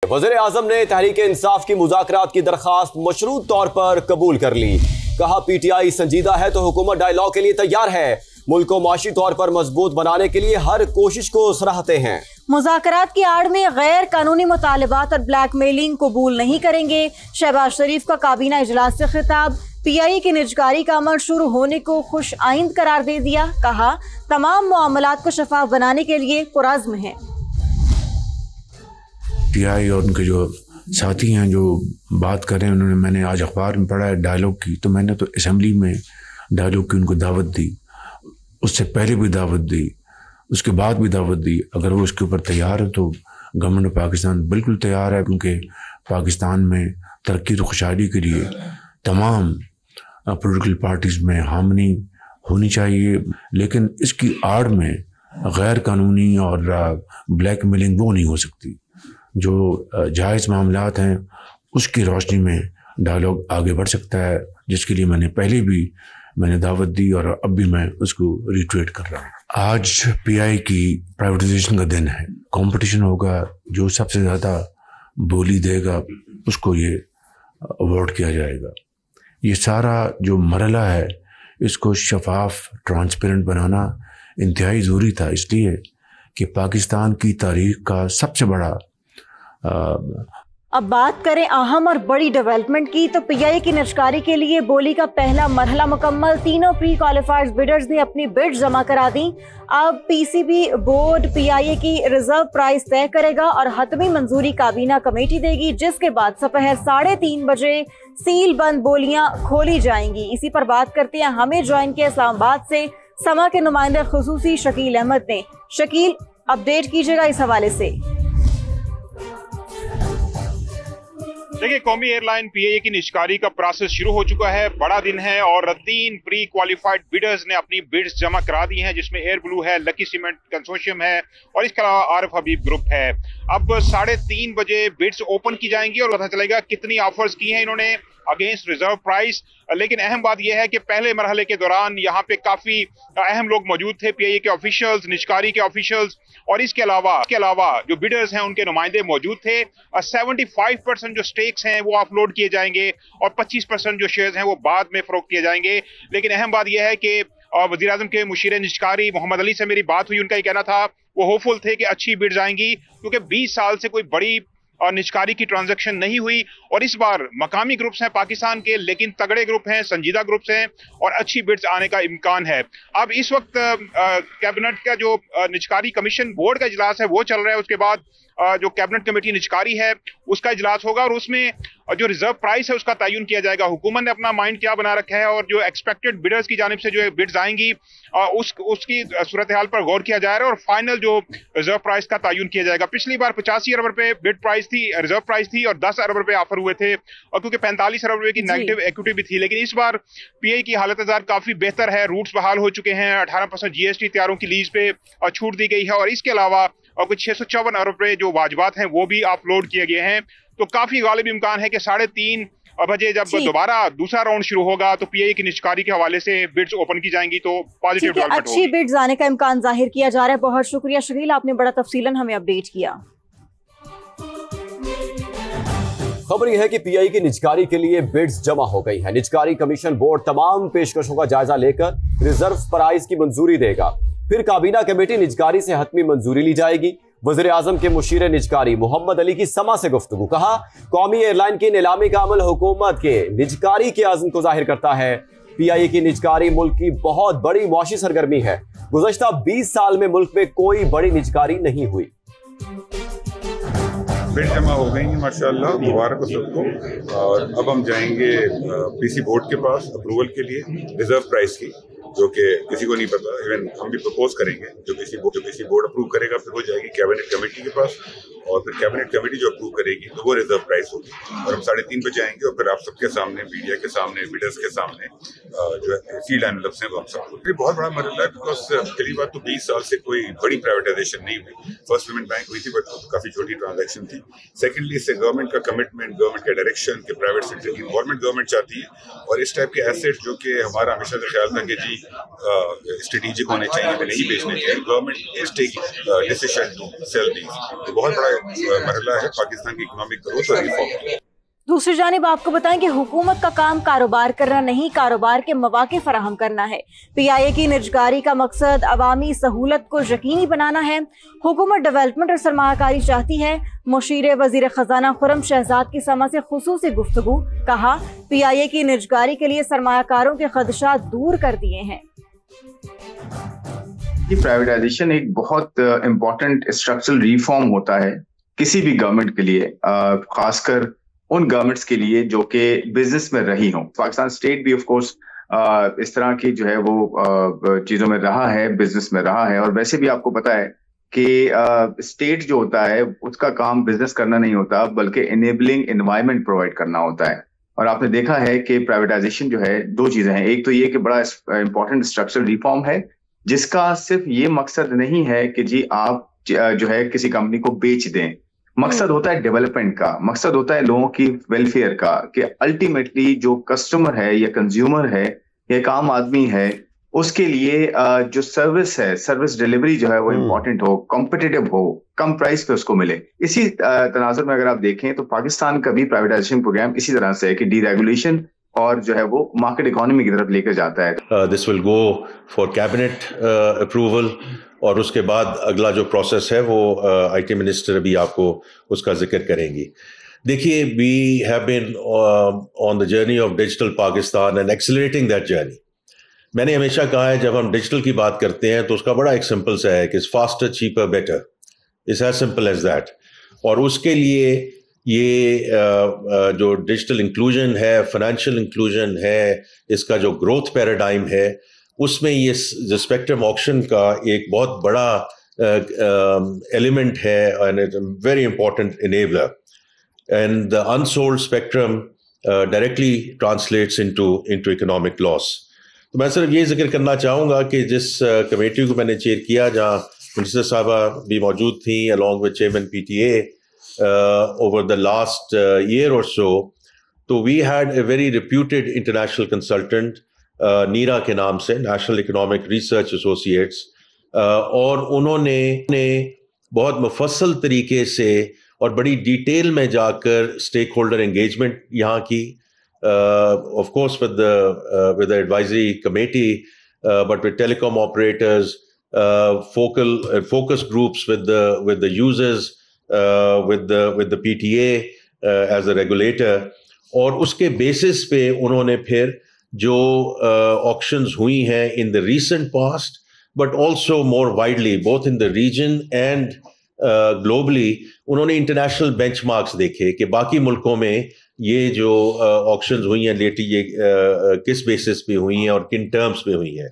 वज़ीर आज़म ने तहरीक इंसाफ की मुज़ाकरात की दरख्वास्त मशरूत तौर पर कबूल कर ली। कहा PTI संजीदा है तो हुकूमत डायलॉग के लिए तैयार है। मुल्क को माशी तौर पर मजबूत बनाने के लिए हर कोशिश को सराहते हैं। मुज़ाकरात की आड़ में गैर कानूनी मुतालबात और ब्लैक मेलिंग कबूल नहीं करेंगे। शहबाज शरीफ का काबीना इजलास से खिताब। PI की निजकारी का अमल शुरू होने को खुश आइंद करार दे दिया। कहा तमाम मामलात को शफाफ बनाने के लिए पुरज़्म है। PI और उनके जो साथी हैं जो बात कर रहे हैं, उन्होंने, मैंने आज अखबार में पढ़ा है डायलॉग की, तो मैंने तो असेंबली में डायलॉग की उनको दावत दी, उससे पहले भी दावत दी, उसके बाद भी दावत दी। अगर वो उसके ऊपर तैयार है तो गवर्नमेंट ऑफ पाकिस्तान बिल्कुल तैयार है, क्योंकि पाकिस्तान में तरक्की और खुशहाली के लिए तमाम पॉलिटिकल पार्टीज़ में हामनी होनी चाहिए, लेकिन इसकी आड़ में गैर कानूनी और ब्लैक मेलिंग वो नहीं हो सकती। जो जायज़ मामलात हैं उसकी रोशनी में डायलॉग आगे बढ़ सकता है, जिसके लिए मैंने पहले भी दावत दी और अब भी मैं उसको रिट्वीट कर रहा हूँ। आज PI की प्राइवेटाइजेशन का दिन है, कंपटीशन होगा, जो सबसे ज़्यादा बोली देगा उसको ये अवार्ड किया जाएगा। ये सारा जो मरला है इसको शफाफ ट्रांसपेरेंट बनाना इंतहाई ज़रूरी था, इसलिए कि पाकिस्तान की तारीख का सबसे बड़ा अब बात करें अहम और बड़ी डेवलपमेंट की, तो PI की निजकारी के लिए बोली का पहला मरहला मुकम्मल। तीनों प्री क्वालिफाइड बिडर्स ने अपनी बिड्स जमा करा दी। अब PCB बोर्ड PIA की रिजर्व प्राइस तय करेगा और हतमी मंजूरी काबीना कमेटी देगी, जिसके बाद दोपहर 3:30 बजे सील बंद बोलियां खोली जाएंगी। इसी पर बात करते हैं, हमें ज्वाइन किया इस्लामाबाद से समा के नुमाइंदे खुसूसी शकील अहमद ने। शकील, अपडेट कीजिएगा इस हवाले से। देखिए, कौमी एयरलाइन PIA की निजकारी का प्रोसेस शुरू हो चुका है। बड़ा दिन है और 3 प्री क्वालिफाइड बिडर्स ने अपनी बिड्स जमा करा दी हैं, जिसमें एयर ब्लू है, लकी सीमेंट कंसोर्शियम है और इसके अलावा आरिफ हबीब ग्रुप है। अब 3:30 बजे बिड्स ओपन की जाएंगी और पता चलेगा कितनी ऑफर्स की हैं इन्होंने अगेंस्ट रिजर्व प्राइस। लेकिन अहम बात यह है कि पहले मरहले के दौरान यहाँ पे काफी अहम लोग मौजूद थे, PIA के ऑफिशियल्स, निजकारी के ऑफिशियल्स, और इसके अलावा जो बिडर्स हैं उनके नुमाइंदे मौजूद थे। 75% जो स्टेक्स हैं वो ऑफलोड किए जाएंगे और 25% जो शेयर्स हैं वो बाद में फरोख्त किए जाएंगे। लेकिन अहम बात यह है कि वज़ीर आज़म के मुशीर निजकारी मोहम्मद अली से मेरी बात हुई, उनका ये कहना था वो होपफुल थे कि अच्छी बिड्स आएंगी, क्योंकि 20 साल से कोई बड़ी और निजकारी की ट्रांजैक्शन नहीं हुई। और इस बार मकामी ग्रुप्स हैं पाकिस्तान के, लेकिन तगड़े ग्रुप हैं, संजीदा ग्रुप्स हैं और अच्छी बिड्स आने का इम्कान है। अब इस वक्त कैबिनेट का जो निजकारी कमीशन बोर्ड का इजलास है वो चल रहा है। उसके बाद जो कैबिनेट कमेटी निजकारी है उसका इजलास होगा और उसमें जो रिजर्व प्राइस है उसका तयन किया जाएगा। हुकूमत ने अपना माइंड क्या बना रखा है और जो एक्सपेक्टेड बिडर्स की जानिब से जो बिड्स आएंगी उसकी सूरत हाल पर गौर किया जा रहा है और फाइनल जो रिजर्व प्राइस का तयन किया जाएगा। पिछली बार 85 अरब रुपए बिड प्राइस थी, रिजर्व प्राइस थी, और 10 अरब रुपए ऑफर हुए थे, और क्योंकि 45 अरब रुपए की नेगेटिव इक्विटी भी थी। लेकिन इस बार PI की हालत काफी बेहतर है, रूट्स बहाल हो चुके हैं, 18% GST तैयारों की लीज पे छूट दी गई है और इसके अलावा कुछ 654 अरब रुपए जो वाजबात हैं वो भी अपलोड किए गए हैं। तो काफी गालिब इम्कान है कि 3:30 बजे जब दोबारा दूसरा राउंड शुरू होगा तो PI की निजकारी के हवाले से बिड्स ओपन की जाएंगी, तो पॉजिटिव डेवलपमेंट होगी। अच्छी बिड्स आने का इम्कान जाहिर किया जा रहा है। बहुत शुक्रिया शकील, आपने बड़ा तफसीलन हमें अपडेट किया। खबर यह है कि PI की निजकारी के लिए बिड्स जमा हो गई है। निजकारी कमीशन बोर्ड तमाम पेशकशों का जायजा लेकर रिजर्व प्राइस की मंजूरी देगा, फिर काबीना कमेटी निजकारी से हतमी मंजूरी ली जाएगी। वज़ीर आज़म के मुशीर निजकारी मोहम्मद अली की समा से गुफ्तगू। कहा कौमी एयरलाइन की नीलामी का अमल हुकूमत के निजकारी के आज़म को जाहिर करता है। PI की निजकारी मुल्क की बहुत बड़ी मुआशी सरगर्मी है। गुज़श्ता 20 साल में मुल्क में कोई बड़ी निजकारी नहीं हुई। बिड जमा हो गई हैं माशाल्लाह, मुबारक हो सबको। और अब हम जाएंगे PC बोर्ड के पास अप्रूवल के लिए रिजर्व प्राइस की, जो कि किसी को नहीं पता। इवन हम भी प्रपोज करेंगे, जो किसी बोर्ड अप्रूव करेगा फिर वो जाएगी कैबिनेट कमेटी के पास और फिर कैबिनेट कमेटी जो अप्रूव करेगी तो वो रिजर्व प्राइस होगी। और हम 3:30 बजे आएंगे और फिर आप सबके सामने, मीडिया के सामने, बिडर्स के सामने जो है सील एनवलप्स हैं वो हम सबको। ये बहुत बड़ा मसला है, बिकॉज पहली बात तो 20 साल से कोई बड़ी प्राइवेटाइजेशन नहीं हुई। फर्स्ट पेमेंट बैंक हुई थी बट काफी छोटी ट्रांजेक्शन थी। सेकेंडली इससे गवर्नमेंट का कमिटमेंट, गवर्नमेंट का डायरेक्शन के प्राइवेट सेक्टर की इन्वॉल्वमेंट गवर्नमेंट चाहती है। और इस टाइप के एसेट जो कि हमारा हमेशा से ख्याल था कि जी اسٹریٹجک ہونے چاہیے, ہمیں نہیں بیچنے چاہیے. Government is taking decision to sell these. تو بہت بڑا مرحلہ ہے پاکستان کی اکنامک گروتھ اور ریفارم. دوسری جانب آپ کو بتائیں کہ حکومت کا کام کاروبار کرنا نہیں، کاروبار کے مواقع فراہم کرنا ہے. پی آئی اے کی نجکاری کا مقصد عوامی سہولت کو یقینی بنانا ہے. حکومت ڈیولپمنٹ اور سرمایہ کاری چاہتی ہے. مشیر وزیر خزانہ خرم شہزاد کی سما سے خصوصی گفتگو. کہا پی آئی اے کی نجکاری کے لیے سرمایہ کاروں کے خدشات دور کر دیے ہیں. یہ پرائیویٹائزیشن ایک بہت امپورٹنٹ اسٹرکچرل ریفارم ہوتا ہے کسی بھی گورنمنٹ کے لیے، خاص کر ان گورنمنٹس کے لیے جو کہ بزنس میں رہی ہوں. پاکستان اسٹیٹ بھی آف کورس اس طرح کی جو ہے وہ چیزوں میں رہا ہے، بزنس میں رہا ہے. اور ویسے بھی آپ کو پتا ہے کہ اسٹیٹ جو ہوتا ہے اس کا کام بزنس کرنا نہیں ہوتا بلکہ انیبلنگ انوائرمنٹ پرووائڈ کرنا ہوتا ہے. اور آپ نے دیکھا ہے کہ پرائیویٹائزیشن جو ہے دو چیزیں ہیں. ایک تو یہ کہ بڑا امپورٹنٹ اسٹرکچرل ریفارم ہے جس کا صرف یہ مقصد نہیں ہے کہ جی آپ جو ہے کسی کمپنی کو بیچ دیں. مقصد ہوتا ہے ڈیولپمنٹ کا، مقصد ہوتا ہے لوگوں کی ویلفیئر کا، کہ الٹیمیٹلی جو کسٹمر ہے یا کنزیومر ہے یا ایک عام آدمی ہے اس کے لیے جو سروس ہے، سروس ڈیلیوری جو ہے وہ امپورٹنٹ ہو، کمپٹیٹیو ہو، کم پرائس پہ اس کو ملے. اسی تناظر میں اگر آپ دیکھیں تو پاکستان کا بھی پرائیویٹائزیشن پروگرام اسی طرح سے ہے کہ ڈی ریگولیشن اور جو ہے وہ مارکیٹ اکانومی کی طرف لے کر جاتا ہے. دس ول گو فار کیبنٹ اپروول، اور اس کے بعد اگلا جو پروسیس ہے وہ آئی ٹی منسٹر ابھی آپ کو اس کا ذکر کریں گی. دیکھیے we have been on the journey of digital Pakistan and accelerating that journey. میں نے ہمیشہ کہا ہے جب ہم ڈیجیٹل کی بات کرتے ہیں تو اس کا بڑا ایک سمپل سا ہے کہ faster cheaper better, it's as simple as that. اور اس کے لیے یہ جو ڈیجیٹل انکلوژن ہے، فائنینشیل انکلوژن ہے، اس کا جو گروتھ پیراڈائم ہے، اس میں یہ اسپیکٹرم آکشن کا ایک بہت بڑا ایلیمنٹ ہے and very important enabler. And the unsold spectrum directly translates into economic loss. تو میں صرف یہ ذکر کرنا چاہوں گا کہ جس کمیٹی کو میں نے چیئر کیا جہاں منسٹر صاحبہ بھی موجود تھیں along with chairman P T a over the last year or so, تو we had a very reputed international consultant نیرا کے نام سے، نیشنل اکنامک ریسرچ ایسوسیٹس، اور انہوں نے بہت مفصل طریقے سے اور بڑی ڈیٹیل میں جا کر اسٹیک ہولڈر انگیجمنٹ یہاں کی، of course with the advisory committee but with telecom operators, focus groups with the users, with the P T A as a regulator. اور اس کے بیسس پہ انہوں نے پھر جو آکشنز ہوئی ہیں in the recent past but also more widely both in the region and globally, انہوں نے انٹرنیشنل بینچ مارکس دیکھے کہ باقی ملکوں میں یہ جو آکشنز ہوئی ہیں لیٹی یہ کس بیسس پہ ہوئی ہیں اور کن ٹرمز پہ ہوئی ہیں.